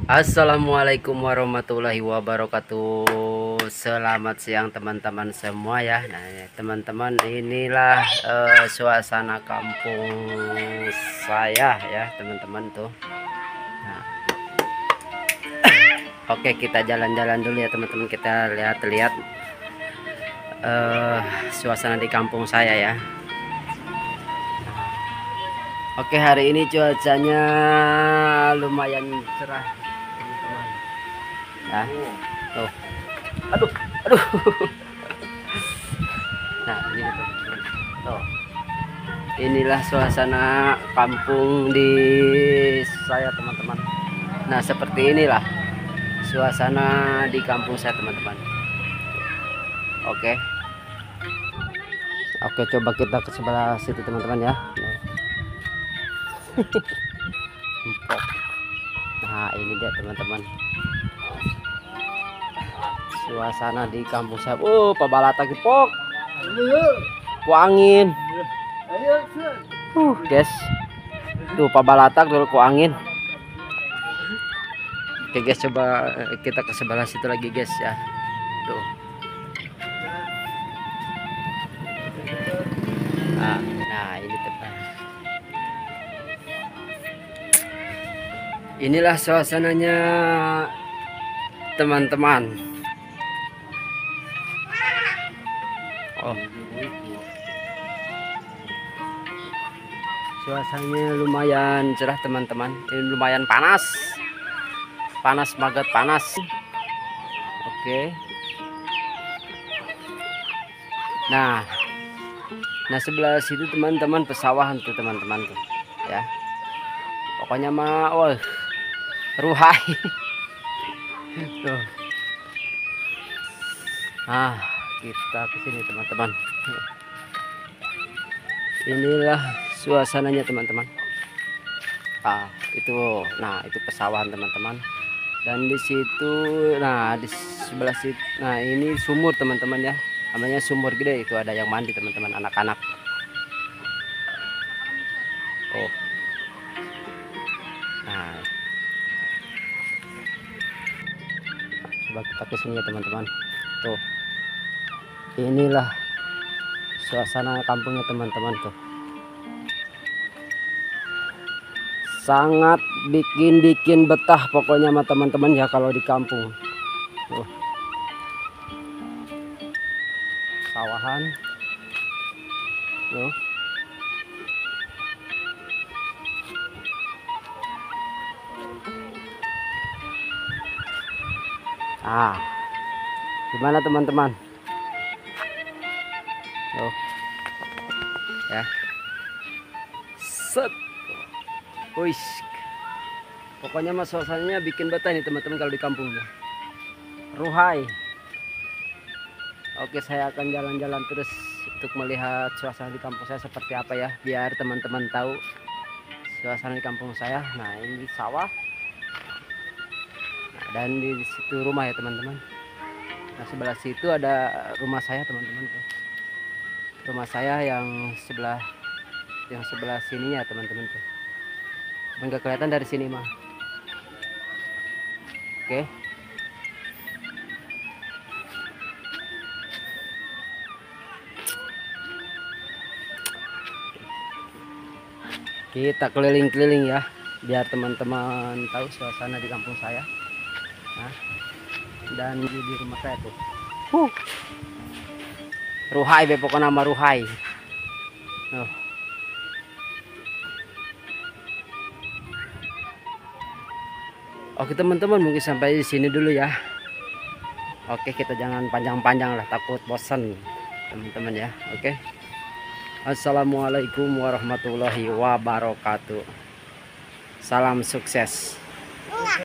Assalamualaikum warahmatullahi wabarakatuh. Selamat siang teman-teman semua ya. Nah, teman-teman, inilah suasana kampung saya ya, teman-teman tuh. Nah, oke, kita jalan-jalan dulu ya, teman-teman. Kita lihat-lihat suasana di kampung saya ya. Oke, hari ini cuacanya lumayan cerah, teman-teman. Nah, tuh. Aduh. Nah, ini teman-teman. Tuh. Inilah suasana kampung di saya, teman-teman. Nah, seperti inilah suasana di kampung saya, teman-teman. Oke. Oke, coba kita ke sebelah situ, teman-teman ya. Nah, ini dia, teman-teman, suasana di kampung saya. Pabalata kipok ku angin. Guys, tuh pabalata dulu ku angin. Oke guys, coba kita ke sebelah situ lagi guys ya. Tuh. Nah, ini teman. Inilah suasananya, teman-teman. Suasananya lumayan cerah, teman-teman. Ini lumayan panas banget, panas. Oke. Nah sebelah situ, teman-teman, pesawahan tuh, teman-teman tuh ya. Pokoknya mah ruhai. Tuh. Kita kesini, teman-teman. Inilah suasananya, teman-teman. Itu pesawahan, teman-teman. Dan di situ, di sebelah situ, ini sumur, teman-teman ya. Namanya sumur gede. Itu ada yang mandi, teman-teman, anak-anak. Coba kita ke sini ya, teman-teman. Tuh. Inilah suasana kampungnya, teman-teman tuh. Sangat bikin betah pokoknya sama teman-teman ya kalau di kampung. Tuh. Sawahan. Tuh. Gimana, teman-teman? Ya. Set. Pokoknya mas suasananya bikin betah nih, teman-teman, kalau di kampung. Ruhai. Oke, saya akan jalan-jalan terus untuk melihat suasana di kampung saya seperti apa ya, biar teman-teman tahu suasana di kampung saya. Nah, ini sawah. Dan di situ rumah ya, teman-teman. Nah, sebelah situ ada rumah saya, teman-teman tuh. Rumah saya yang sebelah sini ya, teman-teman tuh. Enggak kelihatan dari sini mah. Oke. Kita keliling-keliling ya, biar teman-teman tahu suasana di kampung saya. Dan di rumah saya tuh. Ruhai, pokoknya nama ruhai. Oke, teman-teman, mungkin sampai di sini dulu ya. Oke, kita jangan panjang-panjang lah, takut bosan, teman-teman ya. Oke. Assalamualaikum warahmatullahi wabarakatuh. Salam sukses.